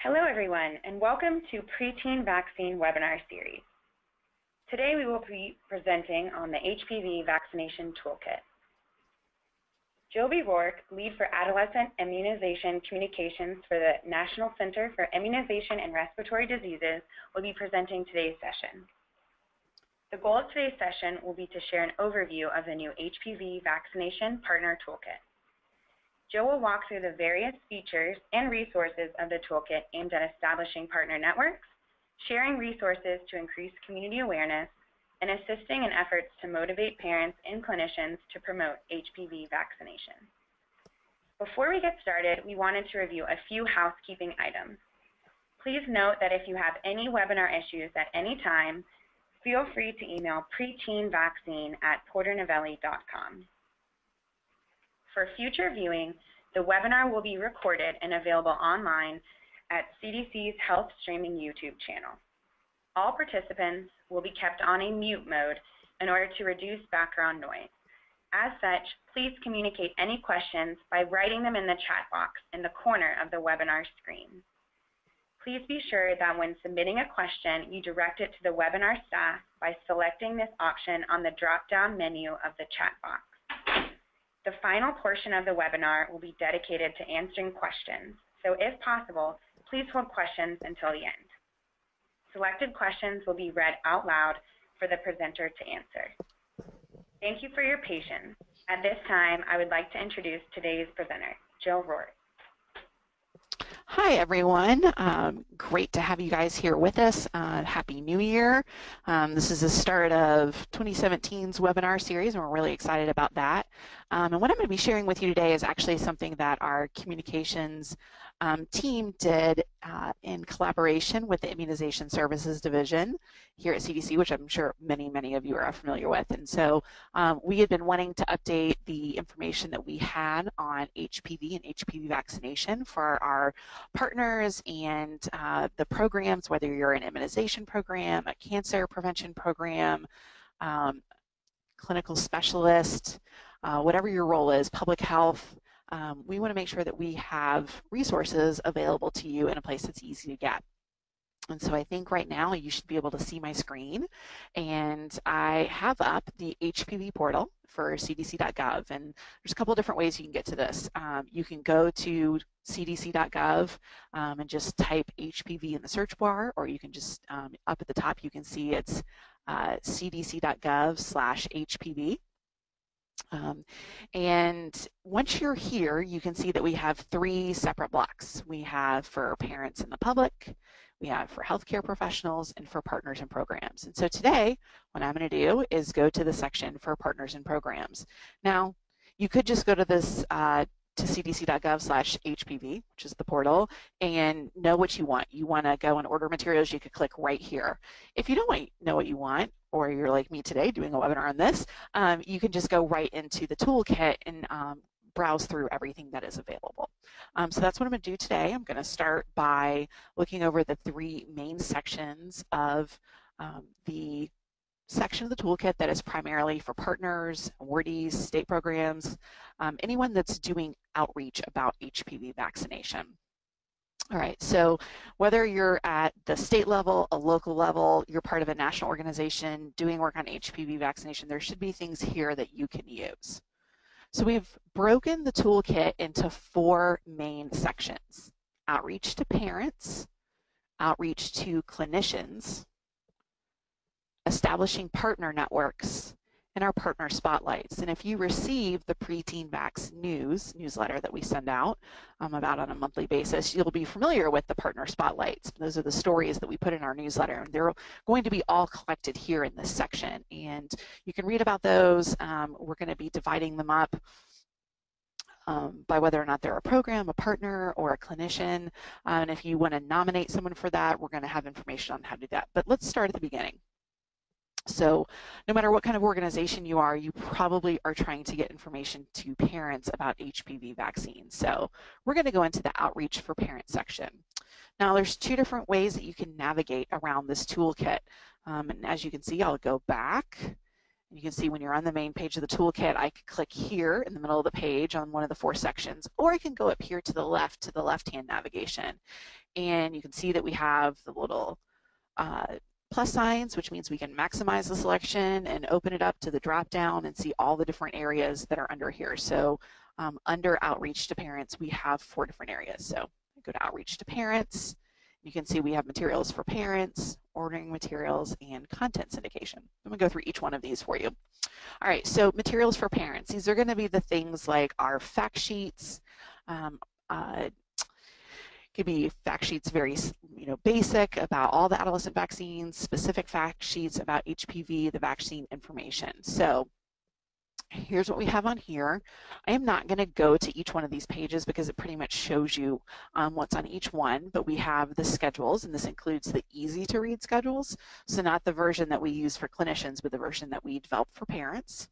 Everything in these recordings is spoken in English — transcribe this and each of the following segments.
Hello everyone, and welcome to Preteen Vaccine webinar series. Today we will be presenting on the Hpv Vaccination Toolkit. Jill B. Rourke, Lead for Adolescent Immunization Communications for the National Center for Immunization and Respiratory Diseases, will be presenting today's session. The goal of today's session will be to share an overview of the new Hpv Vaccination Partner Toolkit. Jill will walk through the various features and resources of the toolkit aimed at establishing partner networks, sharing resources to increase community awareness, and assisting in efforts to motivate parents and clinicians to promote Hpv vaccination. Before we get started, we wanted to review a few housekeeping items. Please note that if you have any webinar issues at any time, feel free to email PreteenVaxScene@porternovelli.com. For future viewing, the webinar will be recorded and available online at CDC's Health Streaming YouTube channel. All participants will be kept on a mute mode in order to reduce background noise. As such, please communicate any questions by writing them in the chat box in the corner of the webinar screen. Please be sure that when submitting a question, you direct it to the webinar staff by selecting this option on the drop-down menu of the chat box. The final portion of the webinar will be dedicated to answering questions, so if possible, please hold questions until the end. Selected questions will be read out loud for the presenter to answer. Thank you for your patience. At this time, I would like to introduce today's presenter, Jill Rourke. Hi everyone, great to have you guys here with us. Happy New Year. This is the start of 2017's webinar series and we're really excited about that. And what I'm going to be sharing with you today is actually something that our communications team did in collaboration with the Immunization Services Division here at CDC, which I'm sure many of you are familiar with. And so we had been wanting to update the information that we had on HPV and HPV vaccination for our partners and the programs, whether you're an immunization program, a cancer prevention program, clinical specialist, whatever your role is, public health. We want to make sure that we have resources available to you in a place that's easy to get. And so I think right now you should be able to see my screen, and I have up the Hpv Portal for cdc.gov, and there's a couple of different ways you can get to this. You can go to cdc.gov and just type HPV in the search bar, or you can just, up at the top you can see it's cdc.gov/HPV. And once you're here, you can see that we have 3 separate blocks. We have for parents and the public, we have for healthcare professionals, and for partners and programs. And so today, what I'm going to do is go to the section for partners and programs. Now, you could just go to this to cdc.gov/HPV, which is the portal, and know what you want. You want to go and order materials, you could click right here. If you don't know what you want, or you're like me today doing a webinar on this, you can just go right into the toolkit and browse through everything that is available. So that's what I'm going to do today. I'm going to start by looking over the 3 main sections of the section of the toolkit that is primarily for partners, awardees, state programs, anyone that's doing outreach about HPV vaccination. All right, so whether you're at the state level, a local level, you're part of a national organization doing work on HPV vaccination, there should be things here that you can use. So we've broken the toolkit into 4 main sections: outreach to parents, outreach to clinicians, establishing partner networks, and our partner spotlights. And if you receive the Preteen Vax newsletter that we send out about on a monthly basis, you'll be familiar with the partner spotlights. Those are the stories that we put in our newsletter, and they're going to be all collected here in this section. And you can read about those. We're going to be dividing them up by whether or not they're a program, a partner, or a clinician. And if you want to nominate someone for that, we're going to have information on how to do that. But let's start at the beginning. So no matter what kind of organization you are, you probably are trying to get information to parents about HPV vaccines. So we're going to go into the outreach for parents section. Now there's 2 different ways that you can navigate around this toolkit. And as you can see, I'll go back You can see when you're on the main page of the toolkit, I can click here in the middle of the page on one of the 4 sections, or I can go up here to the left-hand navigation. And you can see that we have the little plus signs, which means we can maximize the selection and open it up to the drop down and see all the different areas that are under here. So under outreach to parents, we have 4 different areas. So I go to outreach to parents. You can see we have materials for parents, ordering materials, and content syndication. I'm going to go through each one of these for you. All right, so materials for parents. These are going to be the things like our fact sheets. Could be fact sheets very basic about all the adolescent vaccines, specific fact sheets about HPV, the vaccine information. So here's what we have on here. I am not going to go to each one of these pages because it pretty much shows you what's on each one, but we have the schedules, and this includes the easy to read schedules. So not the version that we use for clinicians, but the version that we developed for parents.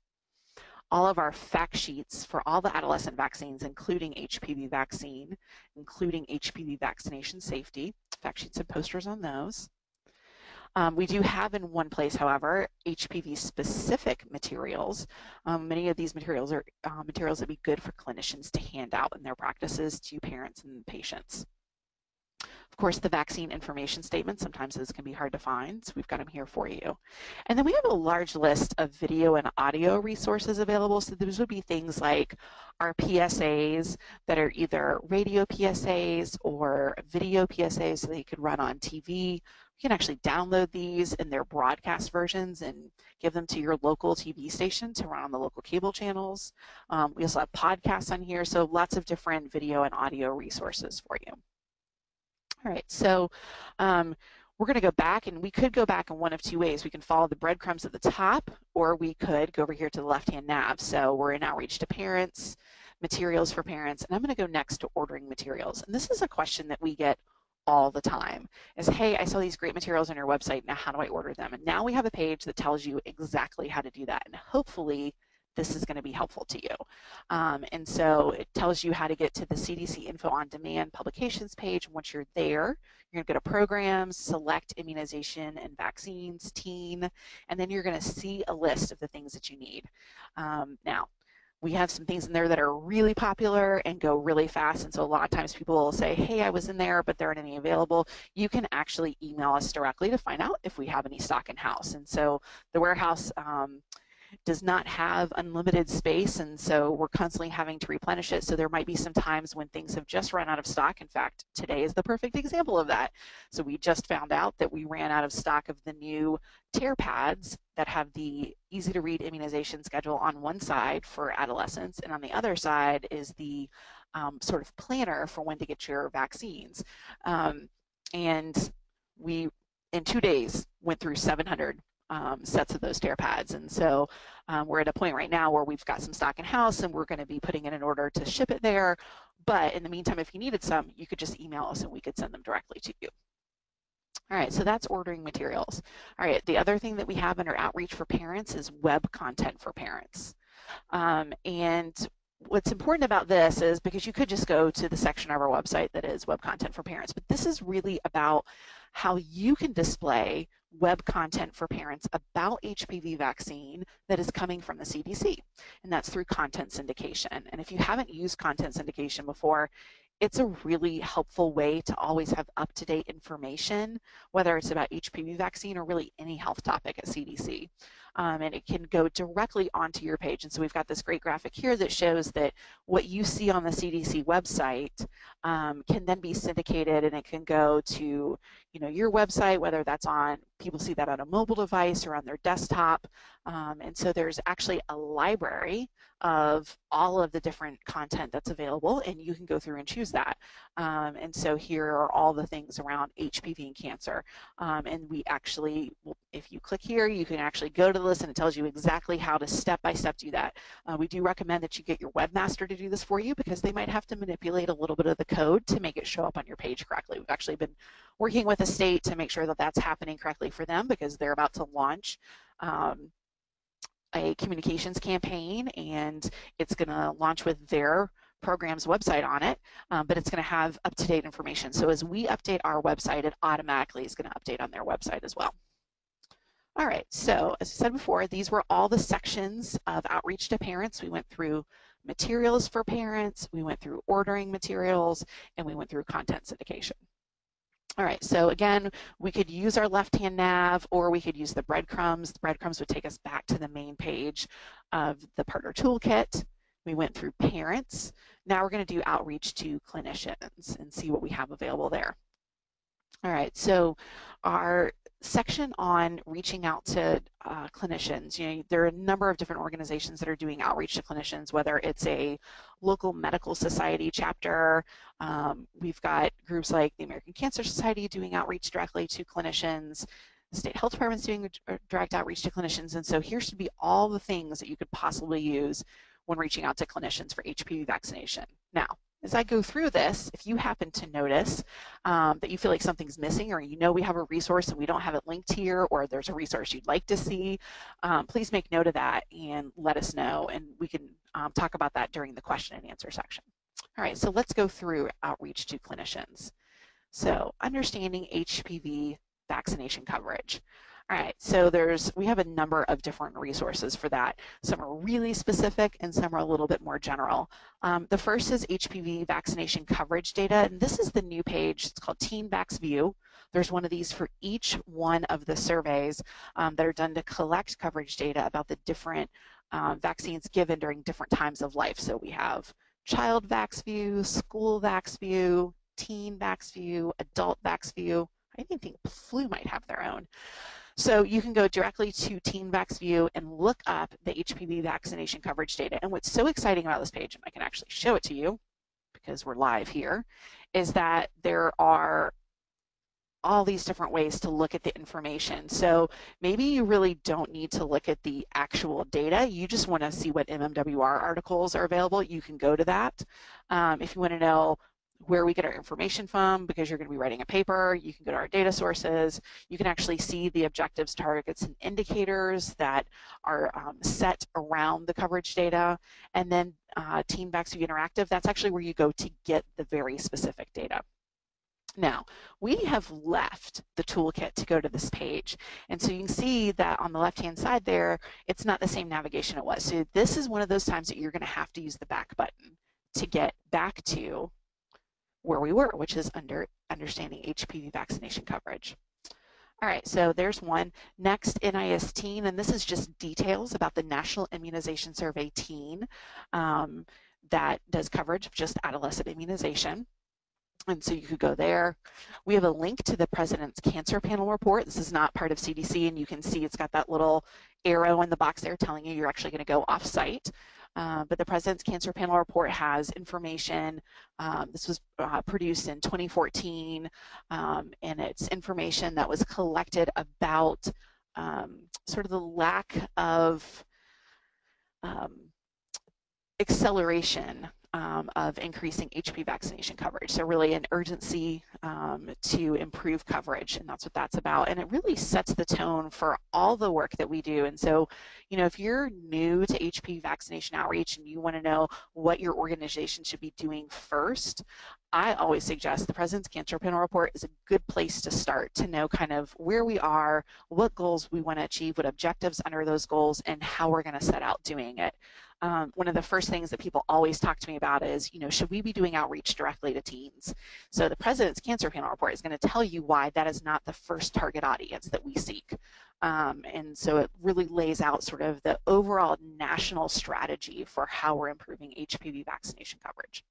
All of our fact sheets for all the adolescent vaccines, including HPV vaccine, including HPV vaccination safety, fact sheets and posters on those. We do have in one place, however, HPV-specific materials. Many of these materials are materials that would be good for clinicians to hand out in their practices to parents and patients. Of course, the vaccine information statement, sometimes those can be hard to find, so we've got them here for you. And then we have a large list of video and audio resources available, so those would be things like our PSAs that are either radio PSAs or video PSAs, so they could run on TV. You can actually download these in their broadcast versions and give them to your local TV station to run on the local cable channels. We also have podcasts on here, so lots of different video and audio resources for you. All right, so we're going to go back, and we could go back in one of 2 ways. We can follow the breadcrumbs at the top, or we could go over here to the left-hand nav. So we're in outreach to parents, materials for parents, and I'm going to go next to ordering materials. And this is a question that we get all the time is, hey, I saw these great materials on your website. Now, how do I order them? And now we have a page that tells you exactly how to do that. And hopefully, this is going to be helpful to you. And so it tells you how to get to the CDC Info on Demand publications page. And once you're there, you're going to go to programs, select immunization and vaccines, teen, and then you're going to see a list of the things that you need. Now, we have some things in there that are really popular and go really fast. And so a lot of times people will say, hey, I was in there, but there aren't any available. You can actually email us directly to find out if we have any stock in house. And so the warehouse does not have unlimited space, and so we're constantly having to replenish it. So there might be some times when things have just run out of stock. In fact, today is the perfect example of that. So we just found out that we ran out of stock of the new tear pads that have the easy to read immunization schedule on one side for adolescents, and on the other side is the sort of planner for when to get your vaccines. And we, in 2 days, went through 700 sets of those tear pads. And so we're at a point right now where we've got some stock in house and we're going to be putting in an order to ship it there. But in the meantime, if you needed some, you could just email us and we could send them directly to you. All right, so that's ordering materials. All right, the other thing that we have under outreach for parents is web content for parents. And what's important about this is because you could just go to the section of our website that is web content for parents, but this is really about how you can display web content for parents about HPV vaccine that is coming from the CDC, and that's through content syndication. And if you haven't used content syndication before, it's a really helpful way to always have up-to-date information, whether it's about HPV vaccine or really any health topic at CDC. And it can go directly onto your page. And so we've got this great graphic here that shows that what you see on the CDC website can then be syndicated, and it can go to your website, whether that's on, people see that on a mobile device or on their desktop. And so there's actually a library of all of the different content that's available, and you can go through and choose that. And so here are all the things around HPV and cancer. And we actually, if you click here, you can actually go to the list and it tells you exactly how to step-by-step do that. We do recommend that you get your webmaster to do this for you because they might have to manipulate a little bit of the code to make it show up on your page correctly. We've actually been working with the state to make sure that that's happening correctly for them because they're about to launch a communications campaign, and it's going to launch with their program's website on it, but it's going to have up-to-date information. So as we update our website, it automatically is going to update on their website as well. All right, so as I said before, these were all the sections of outreach to parents. We went through materials for parents, we went through ordering materials, and we went through content syndication. All right, so again, we could use our left-hand nav or we could use the breadcrumbs. The breadcrumbs would take us back to the main page of the partner toolkit. We went through parents. Now we're going to do outreach to clinicians and see what we have available there. All right, so our section on reaching out to clinicians, there are a number of different organizations that are doing outreach to clinicians, whether it's a local medical society chapter. We've got groups like the American Cancer Society doing outreach directly to clinicians. The state health department's doing direct outreach to clinicians. And so here should be all the things that you could possibly use when reaching out to clinicians for HPV vaccination. Now, as I go through this, if you happen to notice that you feel like something's missing, or we have a resource and we don't have it linked here, or there's a resource you'd like to see, please make note of that and let us know, and we can talk about that during the question and answer section. All right, so let's go through outreach to clinicians. So understanding HPV vaccination coverage. All right, so we have a number of different resources for that. Some are really specific and some are a little bit more general. The first is HPV vaccination coverage data, and this is the new page. It's called TeenVaxView. There's one of these for each one of the surveys that are done to collect coverage data about the different vaccines given during different times of life. So we have Child VaxView, School VaxView, Teen VaxView, Adult VaxView. I even think flu might have their own. So you can go directly to TeenVaxView and look up the HPV vaccination coverage data. And what's so exciting about this page, and I can actually show it to you because we're live here, is that there are all these different ways to look at the information. So maybe you really don't need to look at the actual data. You just want to see what MMWR articles are available. You can go to that. If you want to know where we get our information from, because you're going to be writing a paper, you can go to our data sources. You can actually see the objectives, targets, and indicators that are set around the coverage data. And then TeenVaxView Interactive, that's actually where you go to get the very specific data. Now, we have left the toolkit to go to this page. And so you can see that on the left-hand side there, it's not the same navigation it was. So this is one of those times that you're going to have to use the back button to get back to where we were, which is under understanding HPV vaccination coverage. All right, so there's one. Next, NIS Teen, and this is just details about the National Immunization Survey Teen that does coverage of just adolescent immunization. And so you could go there. We have a link to the President's Cancer Panel report. This is not part of CDC, and you can see it's got that little arrow in the box there telling you you're actually going to go off-site. But the President's Cancer Panel report has information. This was produced in 2014, and it's information that was collected about sort of the lack of acceleration of increasing HPV vaccination coverage. So really an urgency to improve coverage, and that's what that's about. And it really sets the tone for all the work that we do. And so, if you're new to HPV vaccination outreach and you want to know what your organization should be doing first, I always suggest the President's Cancer Panel report is a good place to start to know kind of where we are, what goals we want to achieve, what objectives under those goals, and how we're going to set out doing it. One of the first things that people always talk to me about is, should we be doing outreach directly to teens? So the President's Cancer Panel report is going to tell you why that is not the first target audience that we seek. And so it really lays out sort of the overall national strategy for how we're improving HPV vaccination coverage.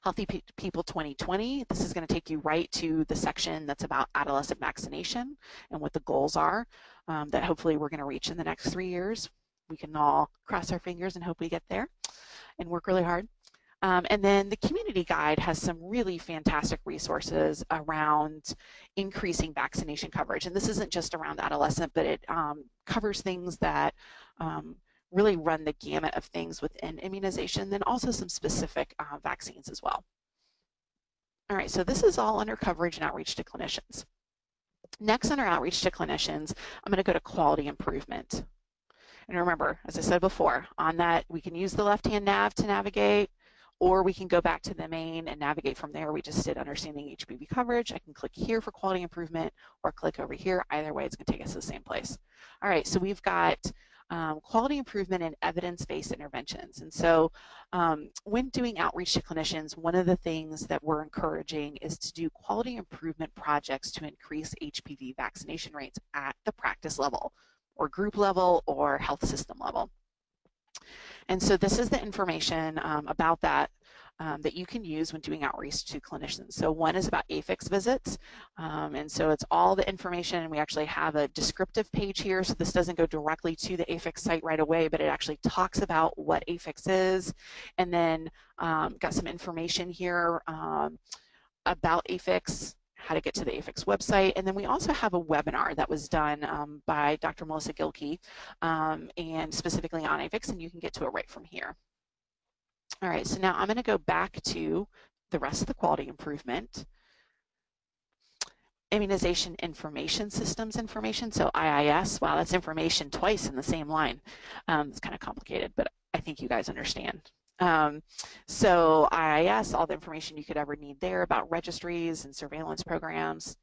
Healthy People 2020, this is going to take you right to the section that's about adolescent vaccination and what the goals are that hopefully we're going to reach in the next 3 years. We can all cross our fingers and hope we get there and work really hard. And then the community guide has some really fantastic resources around increasing vaccination coverage. And this isn't just around adolescent, but it covers things that really run the gamut of things within immunization, then also some specific vaccines as well. All right, so this is all under coverage and outreach to clinicians. Next, under outreach to clinicians, I'm going to go to quality improvement. And remember, as I said before, on that we can use the left-hand nav to navigate, or we can go back to the main and navigate from there. We just did understanding HPV coverage. I can click here for quality improvement or click over here. Either way, it's going to take us to the same place. All right, so we've got quality improvement and evidence-based interventions. And so when doing outreach to clinicians, one of the things that we're encouraging is to do quality improvement projects to increase HPV vaccination rates at the practice level or group level or health system level. And so this is the information about that that you can use when doing outreach to clinicians. So one is about AFIX visits, and so it's all the information, and we actually have a descriptive page here, so this doesn't go directly to the AFIX site right away, but it actually talks about what AFIX is, and then got some information here about AFIX, how to get to the AFIX website, and then we also have a webinar that was done by Dr. Melissa Gilkey, and specifically on AFIX, and you can get to it right from here. All right, so now I'm going to go back to the rest of the quality improvement. Immunization Information Systems information, so IIS. Wow, that's information twice in the same line. It's kind of complicated, but I think you guys understand. So IIS, all the information you could ever need there about registries and surveillance programs.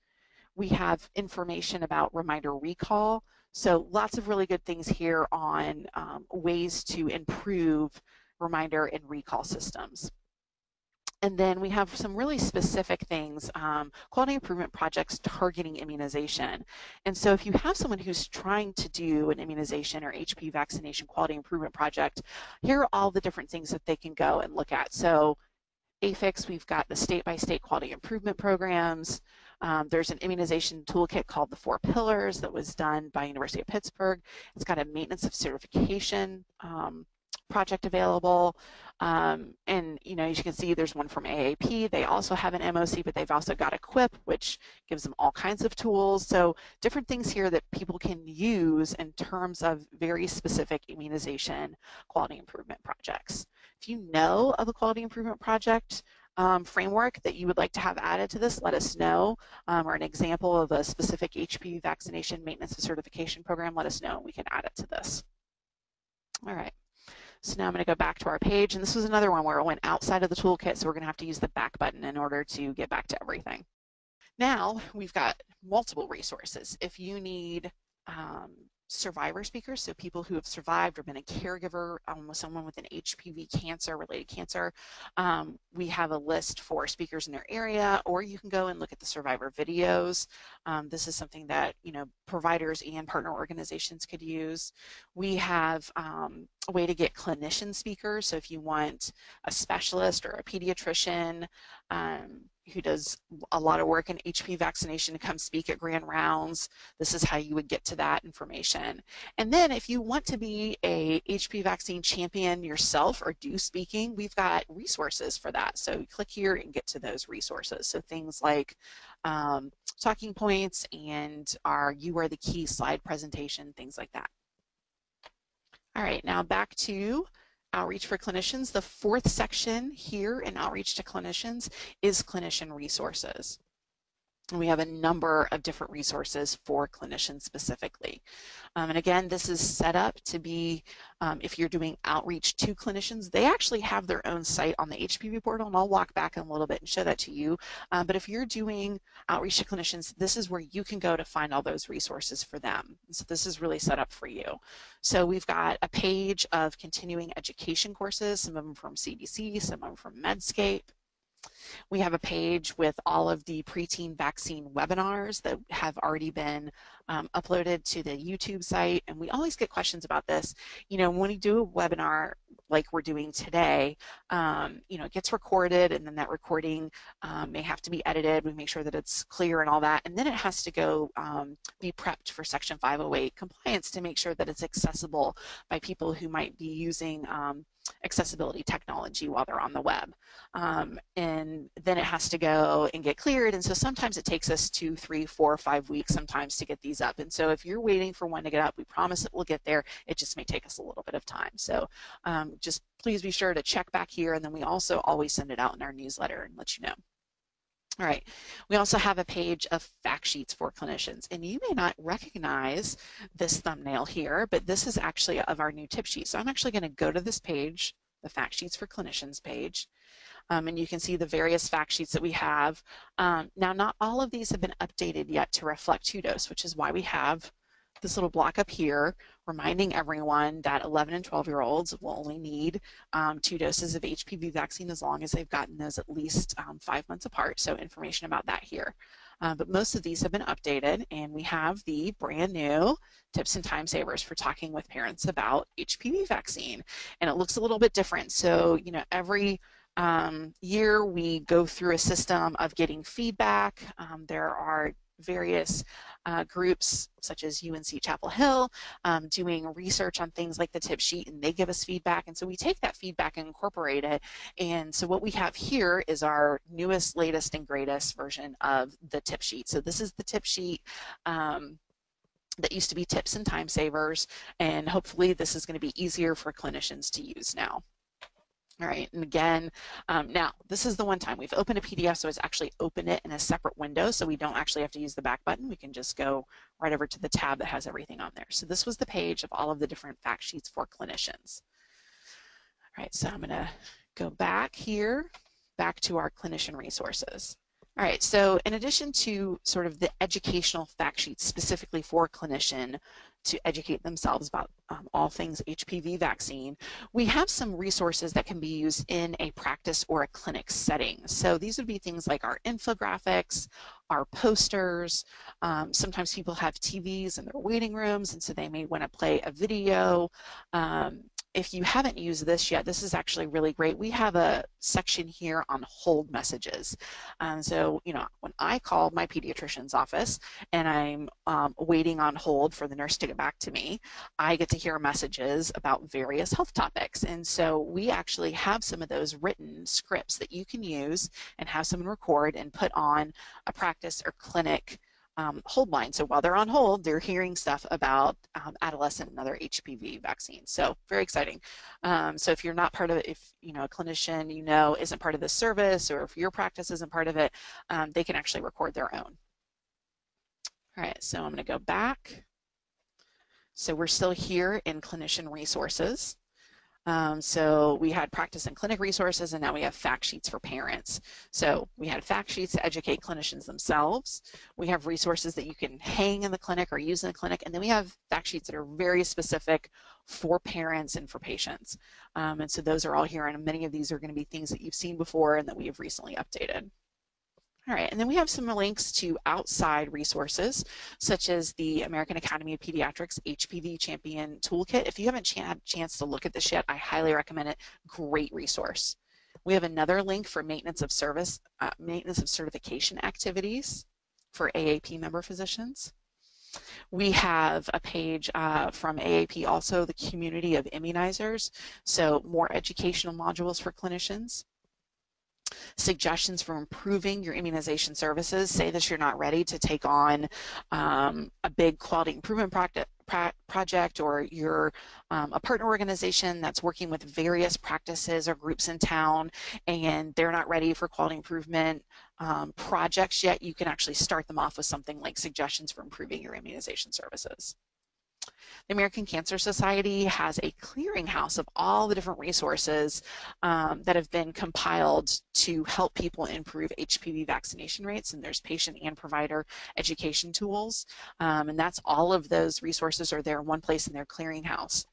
We have information about reminder recall. So lots of really good things here on ways to improve reminder and recall systems. And then we have some really specific things, quality improvement projects targeting immunization. And so if you have someone who's trying to do an immunization or HPV vaccination quality improvement project, here are all the different things that they can go and look at. So AFIX, we've got the state-by-state quality improvement programs. There's an immunization toolkit called the 4 Pillars that was done by University of Pittsburgh. It's got a maintenance of certification project available, and you know, as you can see, there's one from AAP. They also have an MOC, but they've also got EQUIP, which gives them all kinds of tools. So different things here that people can use in terms of very specific immunization quality improvement projects. If you know of a quality improvement project framework that you would like to have added to this, let us know, or an example of a specific HPV vaccination maintenance and certification program, let us know, and we can add it to this. All right. So now I'm going to go back to our page, and this was another one where it went outside of the toolkit, so we're going to have to use the back button in order to get back to everything. Now we've got multiple resources. If you need survivor speakers, so people who have survived or been a caregiver with someone with an HPV related cancer, we have a list for speakers in their area, or you can go and look at the survivor videos. This is something that, you know, providers and partner organizations could use. We have a way to get clinician speakers, so if you want a specialist or a pediatrician who does a lot of work in HPV vaccination to come speak at grand rounds, this is how you would get to that information. And then if you want to be a HPV vaccine champion yourself or do speaking, we've got resources for that. So you click here and get to those resources. So things like talking points and our You Are the Key slide presentation, things like that. All right, now back to Outreach for Clinicians. The 4th section here in Outreach to Clinicians is clinician resources. And we have a number of different resources for clinicians specifically. And again, this is set up to be, if you're doing outreach to clinicians, they actually have their own site on the Hpv portal, and I'll walk back in a little bit and show that to you. But if you're doing outreach to clinicians, this is where you can go to find all those resources for them. And so this is really set up for you. So we've got a page of continuing education courses, some of them from CDC, some of them from Medscape. We have a page with all of the PreteenVaxScene webinars that have already been uploaded to the YouTube site, and we always get questions about this. You know, when we do a webinar like we're doing today, you know, it gets recorded, and then that recording may have to be edited. We make sure that it's clear and all that, and then it has to go be prepped for Section 508 compliance to make sure that it's accessible by people who might be using accessibility technology while they're on the web. And then it has to go and get cleared, and so sometimes it takes us 2, 3, 4, 5 weeks sometimes to get these up. And so if you're waiting for one to get up, we promise it will get there. It just may take us a little bit of time. So just please be sure to check back here, and then we also always send it out in our newsletter and let you know. All right, we also have a page of fact sheets for clinicians, and you may not recognize this thumbnail here, but this is actually of our new tip sheet. So I'm actually going to go to this page the fact sheets for clinicians page. And you can see the various fact sheets that we have. Now, not all of these have been updated yet to reflect 2-dose, which is why we have this little block up here reminding everyone that 11 and 12-year-olds will only need 2 doses of HPV vaccine as long as they've gotten those at least 5 months apart. So information about that here. But most of these have been updated, and we have the brand new tips and time savers for talking with parents about HPV vaccine. And it looks a little bit different. So, you know, every year we go through a system of getting feedback. There are various groups such as UNC Chapel Hill doing research on things like the tip sheet, and they give us feedback, and so we take that feedback and incorporate it. And so what we have here is our newest, latest, and greatest version of the tip sheet. So this is the tip sheet that used to be tips and time savers, and hopefully this is going to be easier for clinicians to use now. All right, and again, now this is the one time we've opened a PDF, so it's actually opened it in a separate window, so we don't actually have to use the back button. We can just go right over to the tab that has everything on there. So this was the page of all of the different fact sheets for clinicians. All right, so I'm going to go back here, back to our clinician resources. All right, so in addition to sort of the educational fact sheets specifically for clinician to educate themselves about all things HPV vaccine, we have some resources that can be used in a practice or a clinic setting. So these would be things like our infographics, our posters. Sometimes people have TVs in their waiting rooms, and so they may want to play a video. If you haven't used this yet, this is actually really great. We have a section here on hold messages. So, you know, when I call my pediatrician's office and I'm waiting on hold for the nurse to get back to me, I get to hear messages about various health topics. And so we actually have some of those written scripts that you can use and have someone record and put on a practice or clinic hold line. So while they're on hold, they're hearing stuff about adolescent and other HPV vaccines. So very exciting. So if you're not part of it, if you know a clinician you know isn't part of this service, or if your practice isn't part of it, they can actually record their own. All right, so I'm going to go back. So we're still here in clinician resources. So we had practice and clinic resources, and now we have fact sheets for parents. So we had fact sheets to educate clinicians themselves. We have resources that you can hang in the clinic or use in the clinic, and then we have fact sheets that are very specific for parents and for patients. And so those are all here, and many of these are going to be things that you've seen before and that we have recently updated. All right, and then we have some links to outside resources, such as the American Academy of Pediatrics HPV Champion Toolkit. If you haven't had a chance to look at this yet, I highly recommend it. Great resource. We have another link for maintenance of service, maintenance of certification activities for AAP member physicians. We have a page from AAP, also the community of immunizers, so more educational modules for clinicians. Suggestions for improving your immunization services. Say that you're not ready to take on a big quality improvement project, or you're a partner organization that's working with various practices or groups in town and they're not ready for quality improvement projects yet. You can actually start them off with something like suggestions for improving your immunization services. The American Cancer Society has a clearinghouse of all the different resources that have been compiled to help people improve HPV vaccination rates, and there's patient and provider education tools, and that's all of those resources are there in one place in their clearinghouse.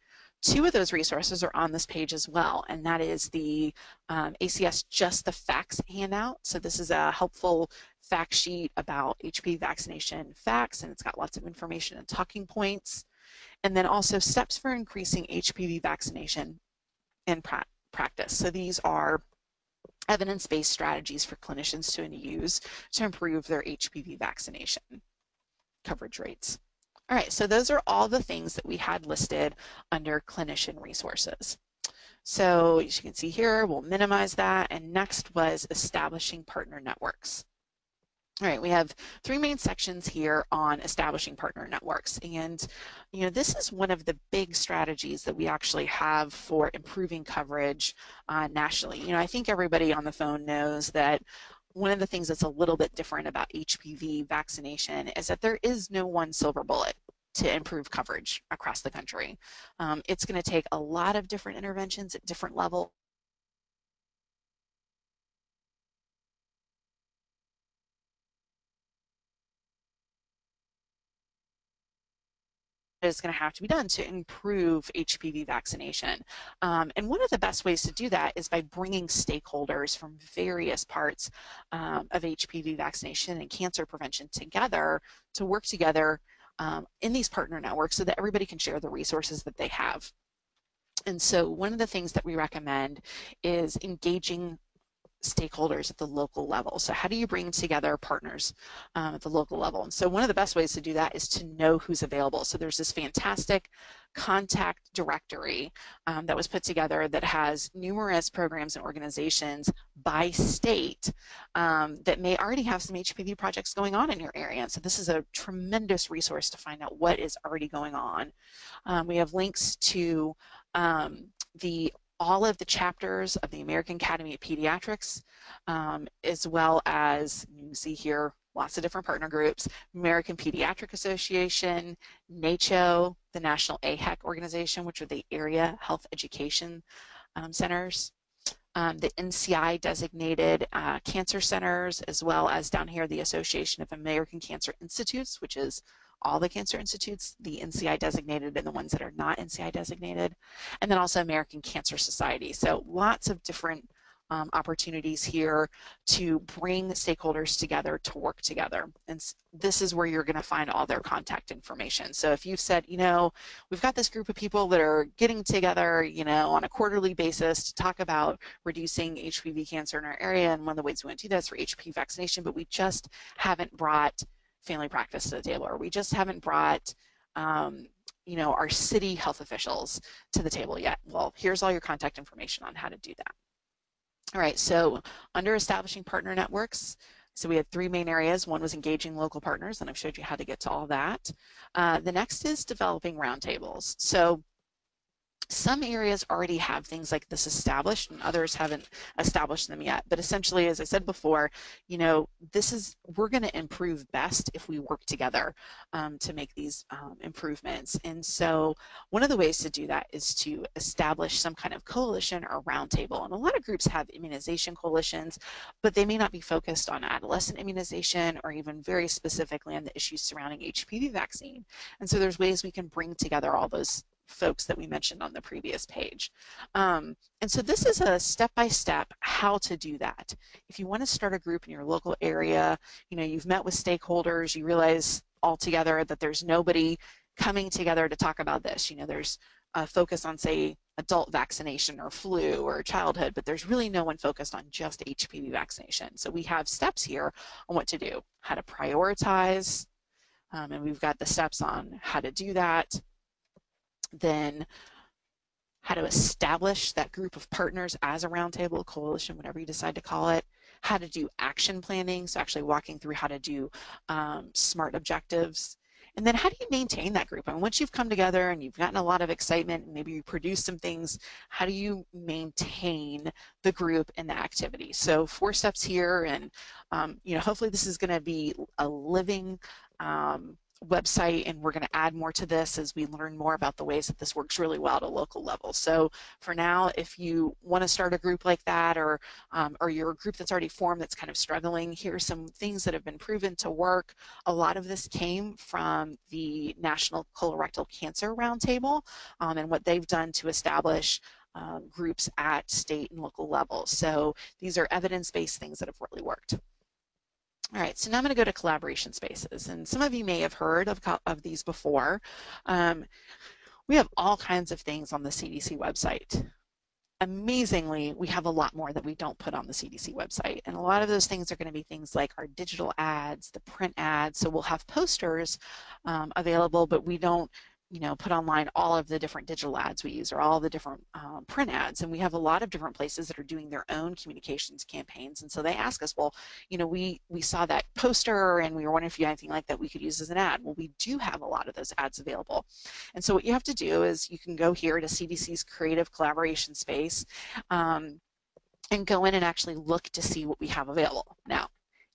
Two of those resources are on this page as well, and that is the ACS Just the Facts handout. So this is a helpful fact sheet about HPV vaccination facts, and it's got lots of information and talking points. And then also steps for increasing HPV vaccination in practice. So these are evidence-based strategies for clinicians to use to improve their HPV vaccination coverage rates. All right, so those are all the things that we had listed under clinician resources. So as you can see here, we'll minimize that. And next was establishing partner networks. All right, we have three main sections here on establishing partner networks, and you know this is one of the big strategies that we actually have for improving coverage nationally. You know, I think everybody on the phone knows that one of the things that's a little bit different about HPV vaccination is that there is no one silver bullet to improve coverage across the country. It's going to take a lot of different interventions at different levels. Is going to have to be done to improve HPV vaccination. And one of the best ways to do that is by bringing stakeholders from various parts of HPV vaccination and cancer prevention together to work together in these partner networks so that everybody can share the resources that they have. And so one of the things that we recommend is engaging stakeholders at the local level. So how do you bring together partners at the local level? And so one of the best ways to do that is to know who's available. So there's this fantastic contact directory that was put together that has numerous programs and organizations by state that may already have some HPV projects going on in your area. And so this is a tremendous resource to find out what is already going on. We have links to all of the chapters of the American Academy of Pediatrics, as well as, you can see here, lots of different partner groups, American Pediatric Association, NACHO, the National AHEC organization, which are the Area Health Education Centers, the NCI designated cancer centers, as well as down here, the Association of American Cancer Institutes, which is all the cancer institutes, the NCI designated and the ones that are not NCI designated, and then also American Cancer Society. So lots of different opportunities here to bring stakeholders together to work together. And this is where you're going to find all their contact information. So if you've said, you know, we've got this group of people that are getting together, you know, on a quarterly basis to talk about reducing HPV cancer in our area, and one of the ways we want to do that is for HPV vaccination, but we just haven't brought family practice to the table, or we just haven't brought you know, our city health officials to the table yet. Well, here's all your contact information on how to do that. All right, so under establishing partner networks, so we had three main areas. One was engaging local partners, and I've showed you how to get to all that. The next is developing roundtables. So some areas already have things like this established and others haven't established them yet. But essentially, as I said before, you know, we're going to improve best if we work together to make these improvements. And so one of the ways to do that is to establish some kind of coalition or roundtable. And a lot of groups have immunization coalitions, but they may not be focused on adolescent immunization or even very specifically on the issues surrounding HPV vaccine. And so there's ways we can bring together all those folks that we mentioned on the previous page. And so this is a step-by-step how to do that. If you want to start a group in your local area, you know, you've met with stakeholders, you realize altogether that there's nobody coming together to talk about this. You know, there's a focus on, say, adult vaccination or flu or childhood, but there's really no one focused on just HPV vaccination. So we have steps here on what to do, how to prioritize, and we've got the steps on how to do that. Then how to establish that group of partners as a roundtable, coalition, whatever you decide to call it, how to do action planning, so actually walking through how to do SMART objectives, and then how do you maintain that group? And once you've come together and you've gotten a lot of excitement and maybe you produce some things, how do you maintain the group and the activity? So 4 steps here, and you know, hopefully this is going to be a living website, and we're going to add more to this as we learn more about the ways that this works really well at a local level. So for now, if you want to start a group like that, or you're a group that's already formed that's kind of struggling, here's some things that have been proven to work. A lot of this came from the National Colorectal Cancer Roundtable and what they've done to establish groups at state and local levels. So these are evidence-based things that have really worked. All right, so now I'm going to go to collaboration spaces, and some of you may have heard of these before. We have all kinds of things on the CDC website. Amazingly, we have a lot more that we don't put on the CDC website, and a lot of those things are going to be things like our digital ads, the print ads. So we'll have posters available, but we don't, you know, put online all of the different digital ads we use or all the different print ads. And we have a lot of different places that are doing their own communications campaigns. And so they ask us, well, you know, we saw that poster and we were wondering if you had anything like that we could use as an ad. Well, we do have a lot of those ads available. And so what you have to do is you can go here to CDC's Creative Collaboration Space and go in and actually look to see what we have available. Now,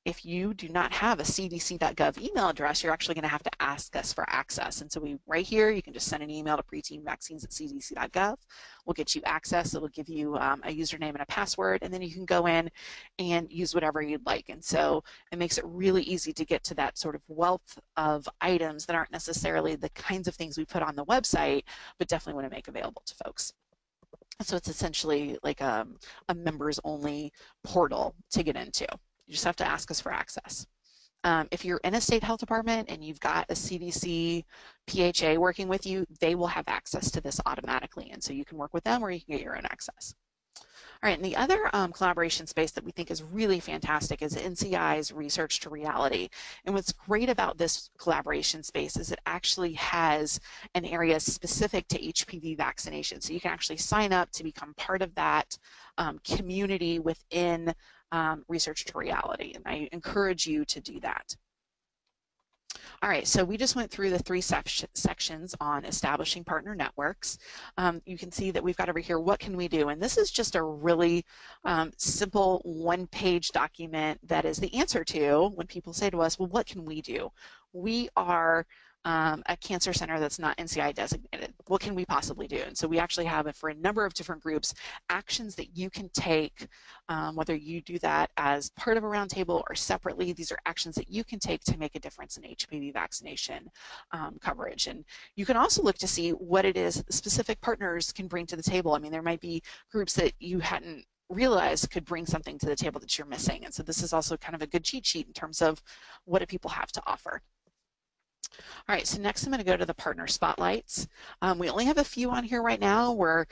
if you do not have a cdc.gov email address, you're actually going to have to ask us for access. And so right here, you can just send an email to PreteenVaxCines@cdc.gov. We'll get you access. It'll give you a username and a password, and then you can go in and use whatever you'd like. And so it makes it really easy to get to that sort of wealth of items that aren't necessarily the kinds of things we put on the website, but definitely want to make available to folks. So it's essentially like a members only portal to get into. You just have to ask us for access. If you're in a state health department and you've got a CDC PHA working with you, they will have access to this automatically. And so you can work with them or you can get your own access. All right, and the other collaboration space that we think is really fantastic is NCI's Research to Reality. And what's great about this collaboration space is it actually has an area specific to HPV vaccination. So you can actually sign up to become part of that community within Research to Reality. And I encourage you to do that. All right, so we just went through the three sections on establishing partner networks. You can see that we've got over here, what can we do? And this is just a really simple one-page document that is the answer to when people say to us, well, what can we do? We are a cancer center that's not NCI designated. What can we possibly do? And so we actually have, for a number of different groups, actions that you can take, whether you do that as part of a roundtable or separately. These are actions that you can take to make a difference in HPV vaccination coverage. And you can also look to see what it is specific partners can bring to the table. I mean, there might be groups that you hadn't realized could bring something to the table that you're missing. And so this is also kind of a good cheat sheet in terms of what do people have to offer. All right, so next I'm going to go to the partner spotlights. We only have a few on here right now. We're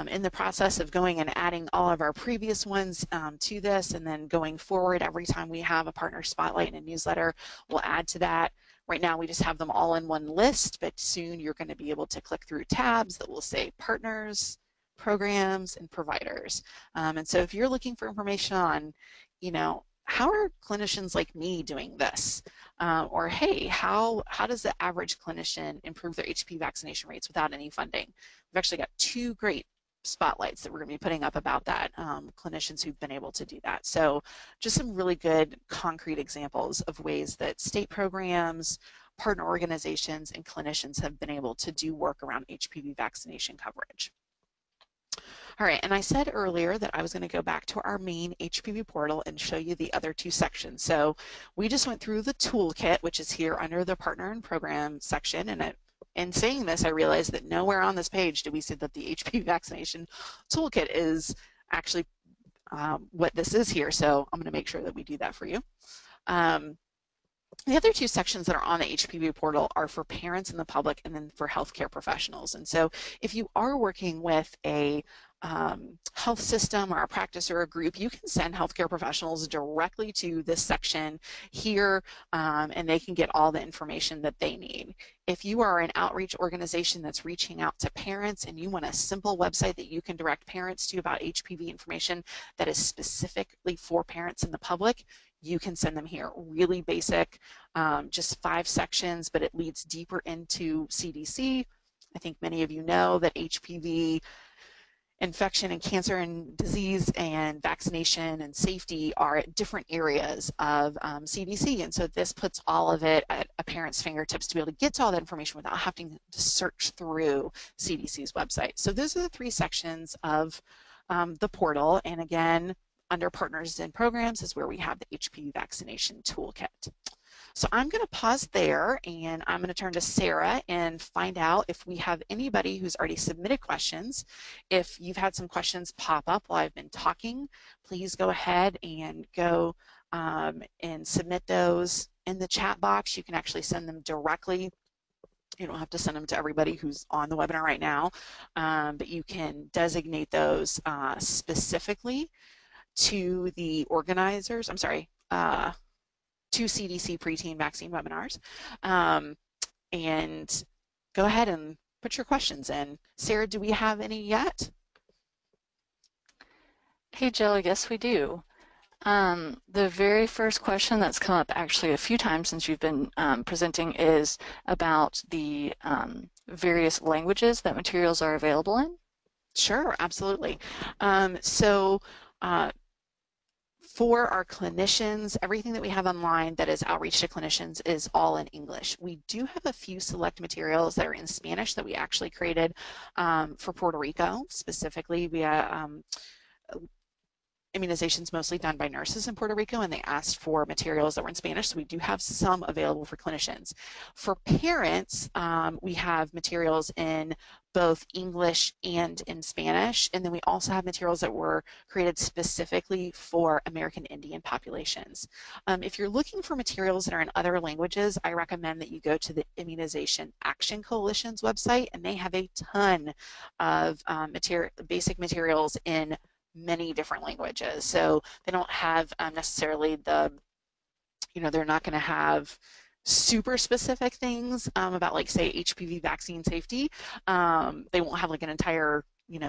in the process of going and adding all of our previous ones to this, and then going forward, every time we have a partner spotlight in a newsletter, we'll add to that. Right now we just have them all in one list, but soon you're going to be able to click through tabs that will say partners, programs, and providers. And so if you're looking for information on, how are clinicians like me doing this? Or hey, how does the average clinician improve their HPV vaccination rates without any funding? We've actually got two great spotlights that we're going to be putting up about that, clinicians who've been able to do that. So just some really good concrete examples of ways that state programs, partner organizations, and clinicians have been able to do work around HPV vaccination coverage. All right, and I said earlier that I was going to go back to our main HPV portal and show you the other two sections. So we just went through the toolkit, which is here under the partner and program section. And in saying this, I realized that nowhere on this page do we see that the HPV vaccination toolkit is actually what this is here. So I'm going to make sure that we do that for you. The other two sections that are on the HPV portal are for parents and the public, and then for healthcare professionals. And so if you are working with a health system or a practice or a group, you can send healthcare professionals directly to this section here, and they can get all the information that they need. If you are an outreach organization that's reaching out to parents and you want a simple website that you can direct parents to about HPV information that is specifically for parents and the public, you can send them here. Really basic, just 5 sections, but it leads deeper into CDC. I think many of you know that HPV infection and cancer and disease and vaccination and safety are at different areas of CDC. And so this puts all of it at a parent's fingertips to be able to get to all that information without having to search through CDC's website. So those are the 3 sections of the portal. And again, under partners and programs is where we have the HPV Vaccination Toolkit. So I'm going to pause there, and I'm going to turn to Sarah and find out if we have anybody who's already submitted questions. If you've had some questions pop up while I've been talking, please go ahead and go and submit those in the chat box. You can actually send them directly. You don't have to send them to everybody who's on the webinar right now, but you can designate those specifically to the organizers, to CDC preteen vaccine webinars, and go ahead and put your questions in. Sarah, do we have any yet? Hey Jill, yes we do. The very first question that's come up actually a few times since you've been presenting is about the various languages that materials are available in. Sure, absolutely. For our clinicians, everything that we have online that is outreach to clinicians is all in English. We do have a few select materials that are in Spanish that we actually created for Puerto Rico, specifically via immunizations mostly done by nurses in Puerto Rico, and they asked for materials that were in Spanish, so we do have some available for clinicians. For parents, we have materials in both English and in Spanish, and then we also have materials that were created specifically for American Indian populations. If you're looking for materials that are in other languages, I recommend that you go to the Immunization Action Coalition's website, and they have a ton of basic materials in many different languages. So they don't have necessarily the, they're not going to have super specific things about, like, say, HPV vaccine safety. They won't have like an entire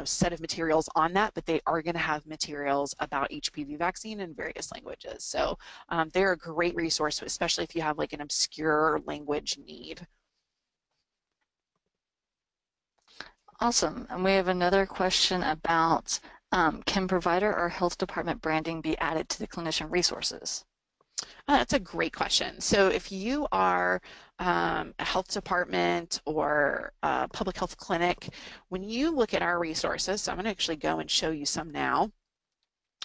set of materials on that, but they are going to have materials about HPV vaccine in various languages. So they're a great resource, especially if you have like an obscure language need. Awesome. And we have another question about can provider or health department branding be added to the clinician resources? That's a great question. So if you are a health department or a public health clinic, when you look at our resources, so I'm going to actually go and show you some now.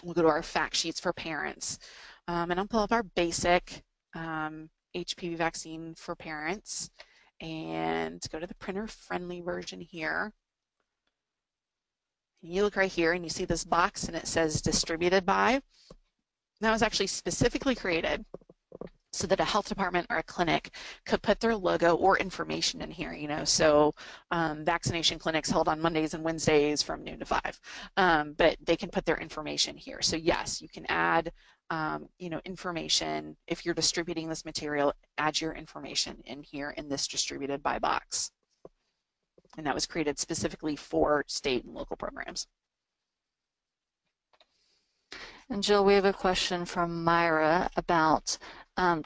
We'll go to our fact sheets for parents, and I'll pull up our basic HPV vaccine for parents and go to the printer-friendly version here. You look right here and you see this box and it says distributed by. That was actually specifically created so that a health department or a clinic could put their logo or information in here, so vaccination clinics held on Mondays and Wednesdays from noon to 5, but they can put their information here. So yes, you can add information. If you're distributing this material, add your information in here in this distributed by box. And that was created specifically for state and local programs. And Jill, we have a question from Myra about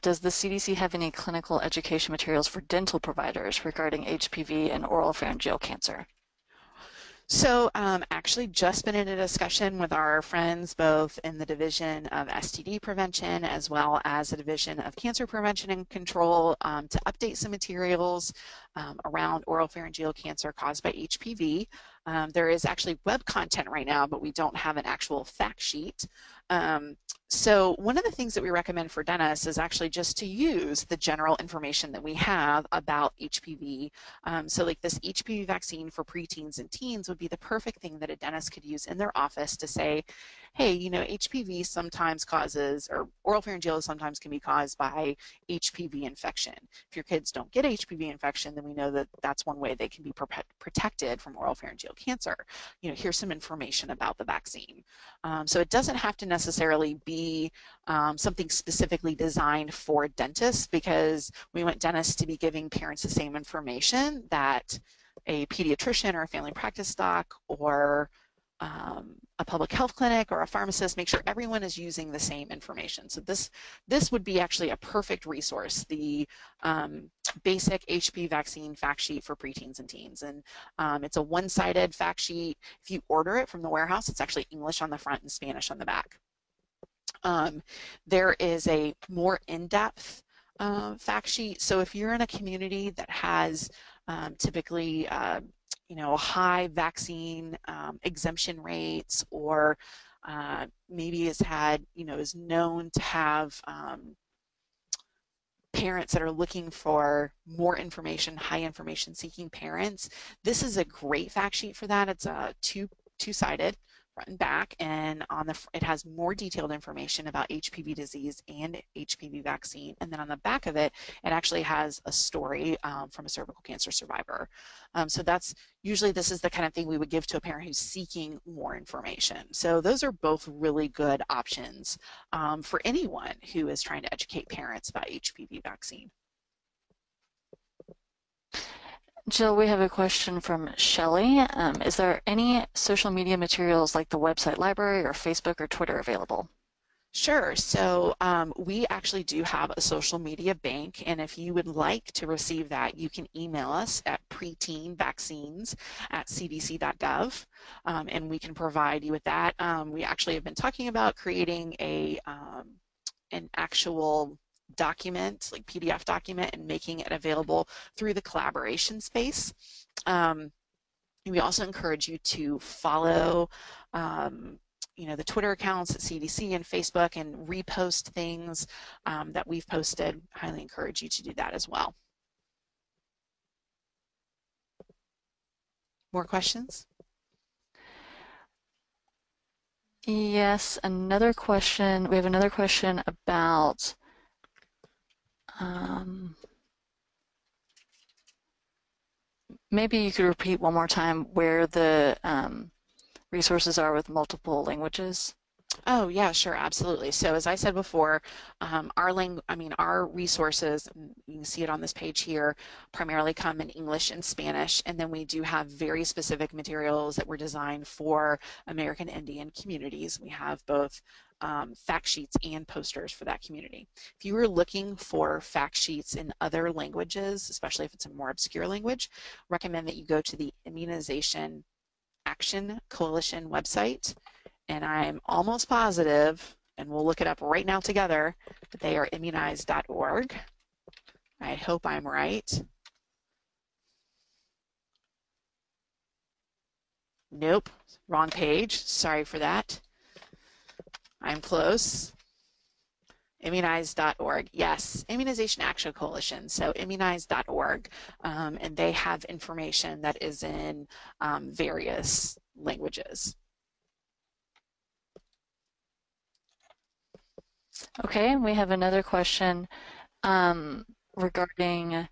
does the CDC have any clinical education materials for dental providers regarding HPV and oropharyngeal cancer? So actually just been in a discussion with our friends both in the Division of STD Prevention as well as the Division of Cancer Prevention and Control to update some materials around oropharyngeal cancer caused by HPV. There is actually web content right now, but we don't have an actual fact sheet. So one of the things that we recommend for dentists is actually just to use the general information that we have about HPV. So like this HPV vaccine for preteens and teens would be the perfect thing that a dentist could use in their office to say, hey, HPV sometimes causes, or oropharyngeal sometimes can be caused by HPV infection. If your kids don't get HPV infection, then we know that that's one way they can be protected from oropharyngeal cancer. Here's some information about the vaccine. So it doesn't have to necessarily be something specifically designed for dentists, because we want dentists to be giving parents the same information that a pediatrician or a family practice doc or a public health clinic or a pharmacist, make sure everyone is using the same information. So this would be actually a perfect resource, the basic HPV vaccine fact sheet for preteens and teens. And it's a one-sided fact sheet. If you order it from the warehouse, it's actually English on the front and Spanish on the back. There is a more in-depth fact sheet. So if you're in a community that has typically high vaccine exemption rates, or maybe has had, is known to have parents that are looking for more information, high information seeking parents, this is a great fact sheet for that. It's a two-sided, front and back, and it has more detailed information about HPV disease and HPV vaccine. And then on the back of it, it actually has a story from a cervical cancer survivor. So that's usually, this is the kind of thing we would give to a parent who's seeking more information. So those are both really good options for anyone who is trying to educate parents about HPV vaccine. Jill, we have a question from Shelley. Is there any social media materials like the website library or Facebook or Twitter available? Sure. So we actually do have a social media bank, and if you would like to receive that, you can email us at PreteenVaxCines@cdc.gov, and we can provide you with that. We actually have been talking about creating an actual document, like PDF document, and making it available through the collaboration space. We also encourage you to follow the Twitter accounts at CDC and Facebook and repost things that we've posted. Highly encourage you to do that as well. More questions? Yes, another question. We have another question about maybe you could repeat one more time where the resources are with multiple languages. Oh yeah, sure, absolutely. So as I said before, our resources, you can see it on this page here, primarily come in English and Spanish, and then we do have very specific materials that were designed for American Indian communities. We have both fact sheets and posters for that community. If you were looking for fact sheets in other languages, especially if it's a more obscure language, recommend that you go to the Immunization Action Coalition website. And I'm almost positive, and we'll look it up right now together, that they are immunize.org. I hope I'm right. Nope, wrong page. Sorry for that. I'm close. Immunize.org. Yes, Immunization Action Coalition. So immunize.org. And they have information that is in various languages. Okay, we have another question regarding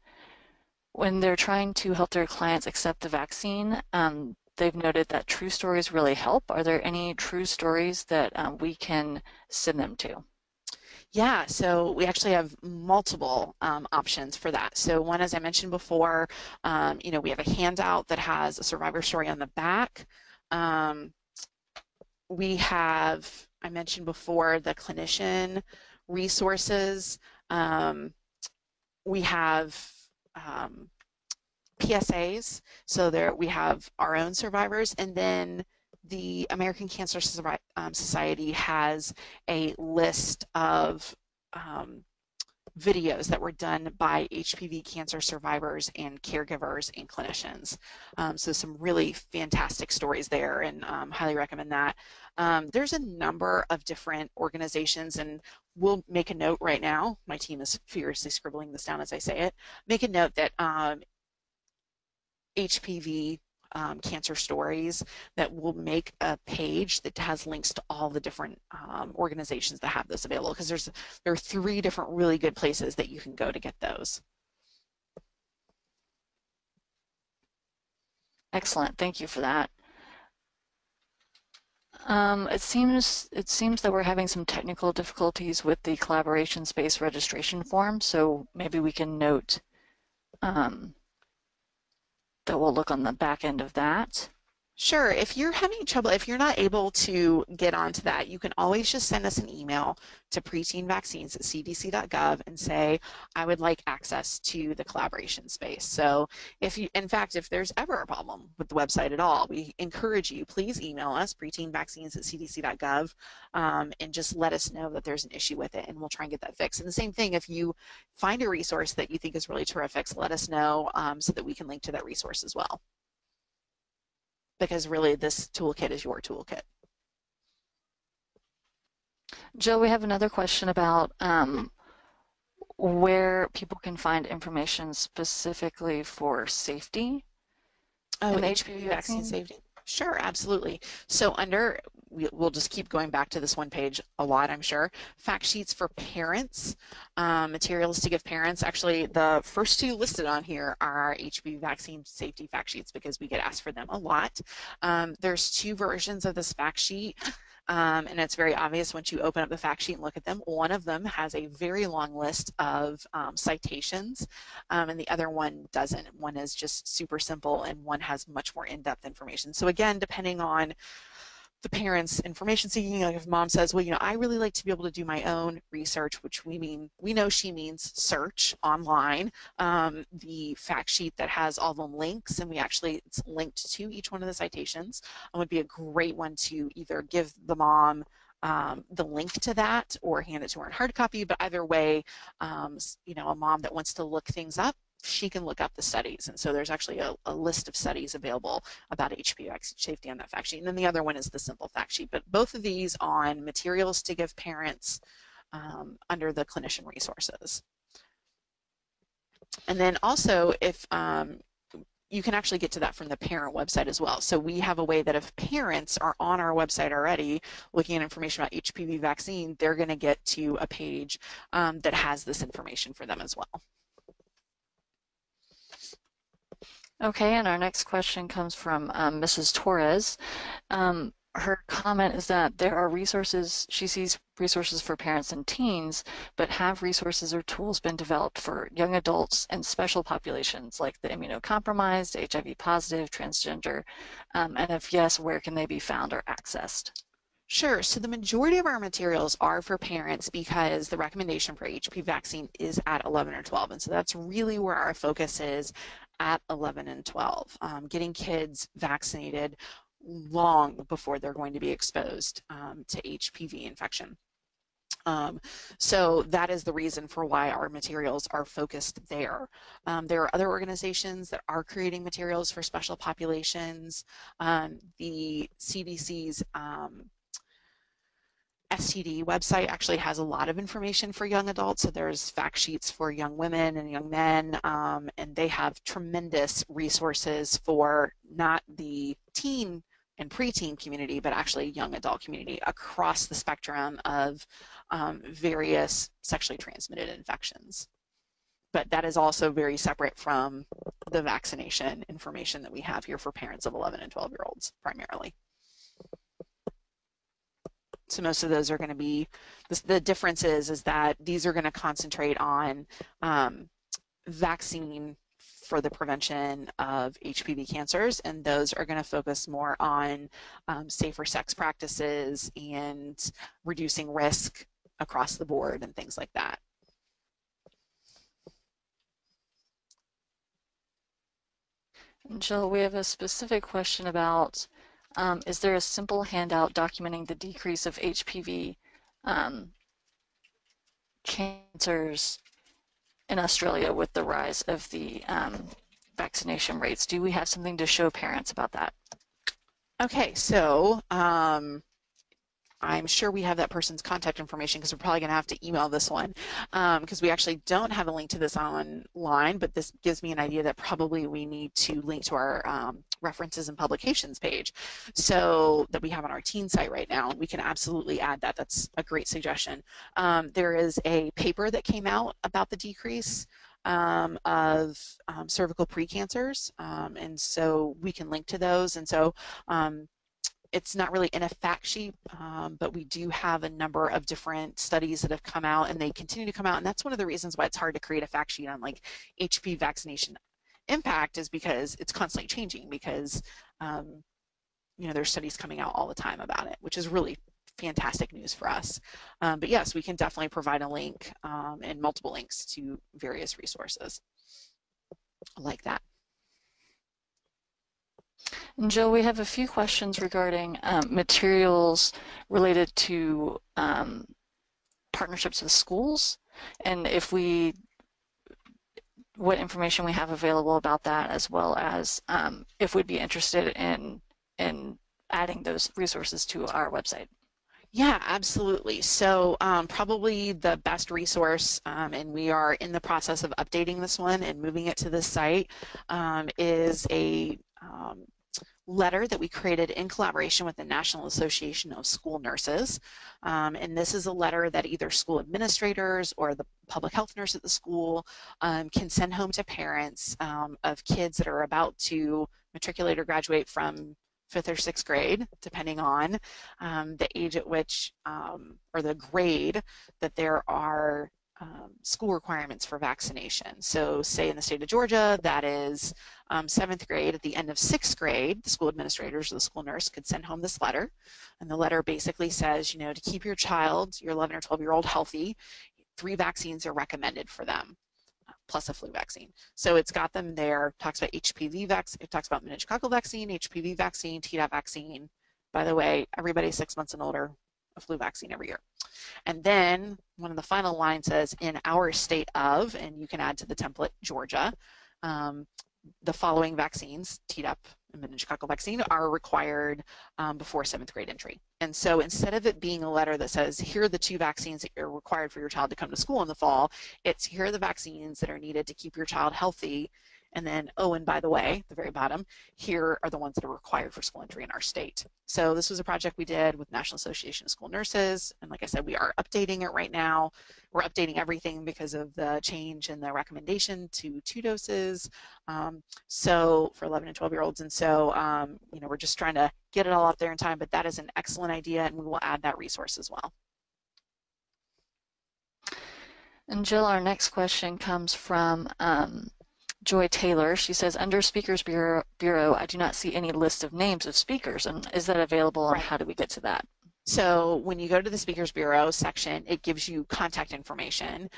when they're trying to help their clients accept the vaccine. They've noted that true stories really help. Are there any true stories that we can send them to? Yeah, so we actually have multiple options for that. So one, as I mentioned before, we have a handout that has a survivor story on the back. We have, I mentioned before, the clinician resources. We have PSAs, so there we have our own survivors, and then the American Cancer Society has a list of videos that were done by HPV cancer survivors and caregivers and clinicians. So some really fantastic stories there, and highly recommend that. There's a number of different organizations, and we'll make a note right now. My team is furiously scribbling this down as I say it. Make a note that HPV cancer stories, that will make a page that has links to all the different organizations that have this available, because there are 3 different really good places that you can go to get those. Excellent, thank you for that. It seems that we're having some technical difficulties with the collaboration space registration form, so maybe we can note that we'll look on the back end of that. Sure. If you're having trouble, if you're not able to get onto that, you can always just send us an email to PreteenVaxCines@cdc.gov and say, I would like access to the collaboration space. So in fact, if there's ever a problem with the website at all, we encourage you, please email us, PreteenVaxCines@cdc.gov, and just let us know that there's an issue with it, and we'll try and get that fixed. And the same thing, if you find a resource that you think is really terrific, so let us know so that we can link to that resource as well. Because really this toolkit is your toolkit. Jill, we have another question about where people can find information specifically for safety. Oh, HPV vaccine safety? Sure, absolutely. So we'll just keep going back to this one page a lot, I'm sure. Fact sheets for parents, materials to give parents. Actually, the first 2 listed on here are HPV vaccine safety fact sheets, because we get asked for them a lot. There's 2 versions of this fact sheet. And it's very obvious once you open up the fact sheet and look at them. One of them has a very long list of citations, and the other one doesn't. One is just super simple, and one has much more in-depth information. So again, depending on the parents information seeking, like if mom says, well, I really like to be able to do my own research, which we know she means search online, the fact sheet that has all the links, and it's linked to each one of the citations, would be a great one to either give the mom the link to that or hand it to her in hard copy. But either way, a mom that wants to look things up, she can look up the studies. And so there's actually a list of studies available about HPV vaccine safety on that fact sheet. And then the other one is the simple fact sheet. But both of these on materials to give parents under the clinician resources. And then also, if you can actually get to that from the parent website as well. So we have a way that if parents are on our website already looking at information about HPV vaccine, they're going to get to a page that has this information for them as well. Okay, and our next question comes from Mrs. Torres. Her comment is that there are resources, she sees resources for parents and teens, but have resources or tools been developed for young adults and special populations like the immunocompromised, HIV positive, transgender, and if yes, where can they be found or accessed? Sure. So the majority of our materials are for parents because the recommendation for HPV vaccine is at 11 or 12. And so that's really where our focus is at 11 and 12, getting kids vaccinated long before they're going to be exposed to HPV infection. So that is the reason for why our materials are focused there. There are other organizations that are creating materials for special populations. The CDC's STD website actually has a lot of information for young adults. So there's fact sheets for young women and young men, and they have tremendous resources for not the teen and preteen community, but actually young adult community across the spectrum of various sexually transmitted infections. But that is also very separate from the vaccination information that we have here for parents of 11 and 12-year-olds primarily. So most of those are going to be, the difference is that these are going to concentrate on vaccine for the prevention of HPV cancers, and those are going to focus more on safer sex practices and reducing risk across the board and things like that. Jill, we have a specific question about is there a simple handout documenting the decrease of HPV cancers in Australia with the rise of the vaccination rates? Do we have something to show parents about that? Okay, so I'm sure we have that person's contact information because we're probably going to have to email this one because we actually don't have a link to this online, but this gives me an idea that probably we need to link to our references and publications page so that we have on our teen site right now. We can absolutely add that. That's a great suggestion. There is a paper that came out about the decrease of cervical precancers, and so we can link to those. And so it's not really in a fact sheet, but we do have a number of different studies that have come out and they continue to come out. And that's one of the reasons why it's hard to create a fact sheet on like HPV vaccination impact, is because it's constantly changing because, there's studies coming out all the time about it, which is really fantastic news for us. But yes, we can definitely provide a link and multiple links to various resources like that. And Jill, we have a few questions regarding materials related to partnerships with schools, and what information we have available about that, as well as if we'd be interested in adding those resources to our website. Yeah, absolutely. So probably the best resource, and we are in the process of updating this one and moving it to this site, is a letter that we created in collaboration with the National Association of School Nurses. And this is a letter that either school administrators or the public health nurse at the school can send home to parents of kids that are about to matriculate or graduate from 5th or 6th grade, depending on the age at which, or the grade that there are school requirements for vaccination. So say in the state of Georgia, that is 7th grade. At the end of 6th grade, the school administrators or the school nurse could send home this letter. And the letter basically says, you know, to keep your child, your 11 or 12-year-old healthy, 3 vaccines are recommended for them, plus a flu vaccine. So it's got them there, talks about HPV vaccine, it talks about meningococcal vaccine, HPV vaccine, Tdap vaccine. By the way, everybody 6 months and older, a flu vaccine every year. And then one of the final lines says, in our state of, and you can add to the template, Georgia, the following vaccines, Tdap and meningococcal vaccine, are required before 7th grade entry. And so instead of it being a letter that says, here are the 2 vaccines that are required for your child to come to school in the fall, it's here are the vaccines that are needed to keep your child healthy. And then, oh, and by the way, at the very bottom, here are the ones that are required for school entry in our state. So this was a project we did with National Association of School Nurses. And like I said, we are updating it right now. We're updating everything because of the change in the recommendation to 2 doses. So for 11 and 12-year-olds. And so, you know, we're just trying to get it all out there in time, but that is an excellent idea, and we will add that resource as well. And Jill, our next question comes from Joy Taylor. She says, under Speakers Bureau, I do not see any list of names of speakers. And is that available, and how do we get to that? So when you go to the Speakers Bureau section, it gives you contact information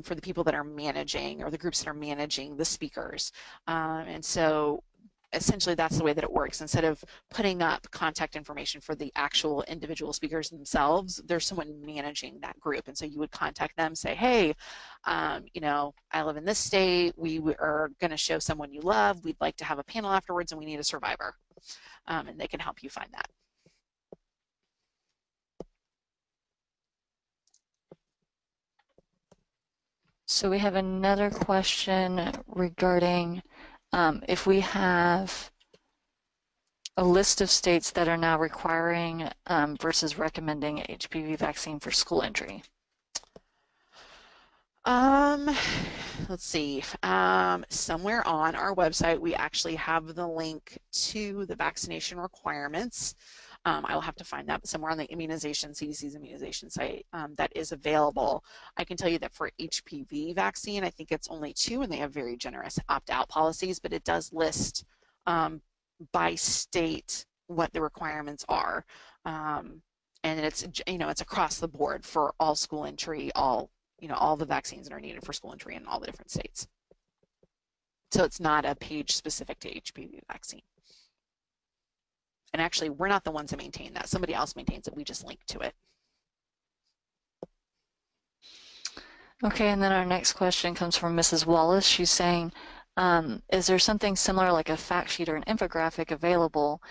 for the people that are managing, or the groups that are managing the speakers. And so essentially that's the way that it works. Instead of putting up contact information for the actual individual speakers themselves, there's someone managing that group. And so you would contact them, say, hey, you know, I live in this state. We are going to show someone you love. We'd like to have a panel afterwards, and we need a survivor. And they can help you find that. So we have another question regarding if we have a list of states that are now requiring versus recommending HPV vaccine for school entry. Let's see. Somewhere on our website, we actually have the link to the vaccination requirements. I will have to find that, but somewhere on the immunization, CDC's immunization site, that is available. I can tell you that for HPV vaccine, I think it's only 2, and they have very generous opt-out policies, but it does list by state what the requirements are. And it's, you know, it's across the board for all school entry, all the vaccines that are needed for school entry in all the different states. So it's not a page specific to HPV vaccine. And actually, we're not the ones that maintain that. Somebody else maintains it. We just link to it. Okay, and then our next question comes from Mrs. Wallace. She's saying, is there something similar like a fact sheet or an infographic available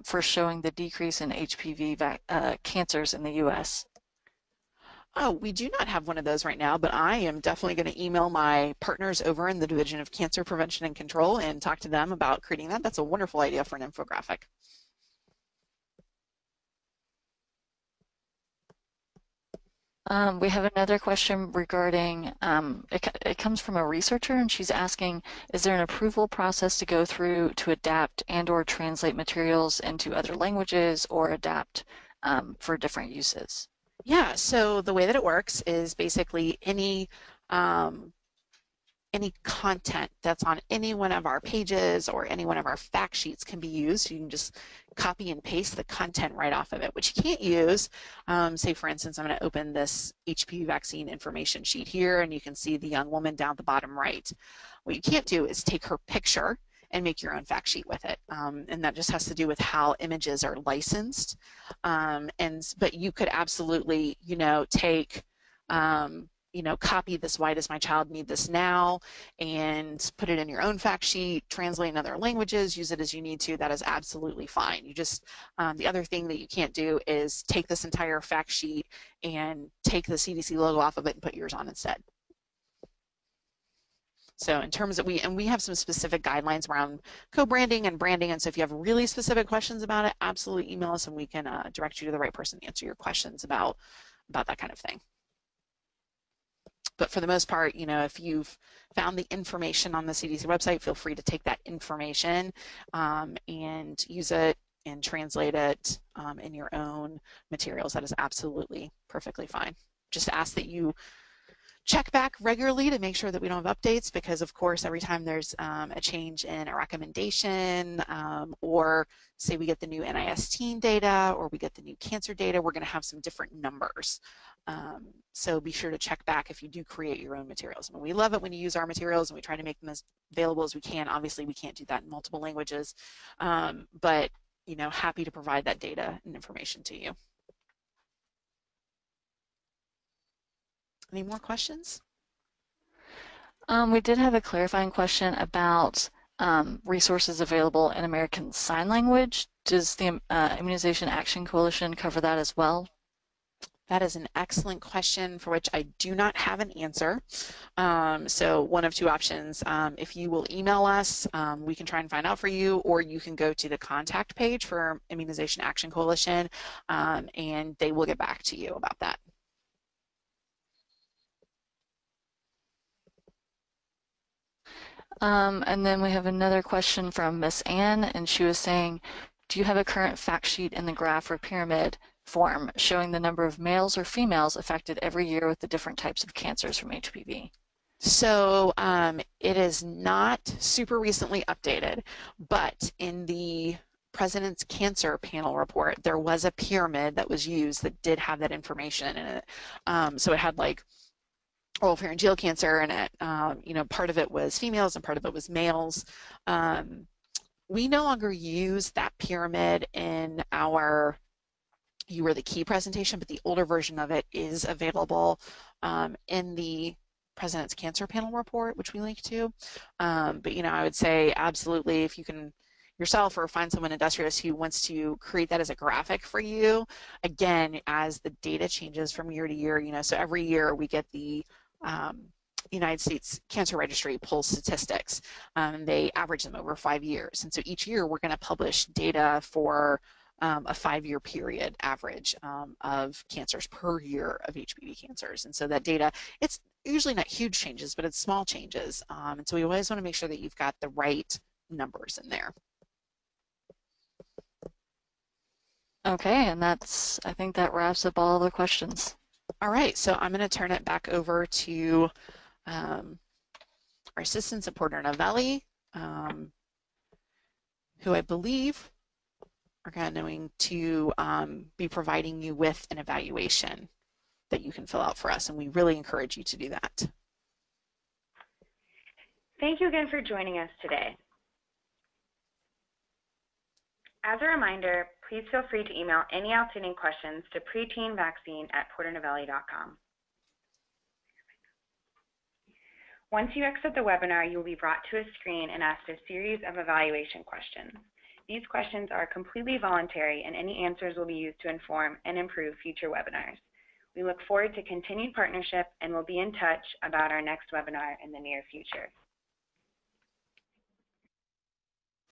for showing the decrease in HPV cancers in the U.S.? Oh, we do not have one of those right now, but I am definitely going to email my partners over in the Division of Cancer Prevention and Control and talk to them about creating that. That's a wonderful idea for an infographic. We have another question regarding, it comes from a researcher, and she's asking, is there an approval process to go through to adapt and or translate materials into other languages or adapt for different uses? Yeah, so the way that it works is basically any content that's on any one of our pages or any one of our fact sheets can be used. You can just copy and paste the content right off of it, which you can't use. Say, for instance, I'm going to open this HPV vaccine information sheet here, and you can see the young woman down at the bottom right. What you can't do is take her picture and make your own fact sheet with it. And that just has to do with how images are licensed. But you could absolutely, take, copy this, why does my child need this now, and put it in your own fact sheet, translate in other languages, use it as you need to. That is absolutely fine. You just, the other thing that you can't do is take this entire fact sheet and take the CDC logo off of it and put yours on instead. So in terms of, we have some specific guidelines around co-branding and branding, and so if you have really specific questions about it, absolutely email us and we can direct you to the right person to answer your questions about that kind of thing. But for the most part, if you've found the information on the CDC website, feel free to take that information and use it and translate it in your own materials. That is absolutely perfectly fine. Just ask that you check back regularly to make sure that we don't have updates, because of course every time there's a change in a recommendation, or say we get the new NIS teen data or we get the new cancer data, we're going to have some different numbers. So be sure to check back if you do create your own materials. I mean, we love it when you use our materials and we try to make them as available as we can. Obviously we can't do that in multiple languages, but you know, happy to provide that data and information to you. Any more questions? We did have a clarifying question about resources available in American Sign Language. Does the Immunization Action Coalition cover that as well? That is an excellent question for which I do not have an answer. So one of two options. If you will email us, we can try and find out for you, or you can go to the contact page for Immunization Action Coalition, and they will get back to you about that. And then we have another question from Miss Ann, and she was saying, do you have a current fact sheet in the graph or pyramid form showing the number of males or females affected every year with the different types of cancers from HPV? So it is not super recently updated, but in the President's Cancer Panel report, there was a pyramid that was used that did have that information in it. So it had like oral pharyngeal cancer in it. You know, part of it was females and part of it was males. We no longer use that pyramid in our You Were the Key presentation, but the older version of it is available in the President's Cancer Panel report, which we link to. But, you know, I would say absolutely, if you can yourself or find someone industrious who wants to create that as a graphic for you, again, as the data changes from year to year, you know, so every year we get the United States Cancer Registry pulls statistics. They average them over 5 years. And so each year we're going to publish data for a 5-year period average of cancers per year of HPV cancers. And so that data, it's usually not huge changes, but it's small changes. And so we always want to make sure that you've got the right numbers in there. Okay, and that's, I think that wraps up all the questions. All right, so I'm going to turn it back over to our assistants at Porter and Novelli, who I believe are going to be providing you with an evaluation that you can fill out for us, and we really encourage you to do that. Thank you again for joining us today. As a reminder, please feel free to email any outstanding questions to PreteenVaxScene@porternovelli.com. Once you exit the webinar, you will be brought to a screen and asked a series of evaluation questions. These questions are completely voluntary, and any answers will be used to inform and improve future webinars. We look forward to continued partnership and will be in touch about our next webinar in the near future.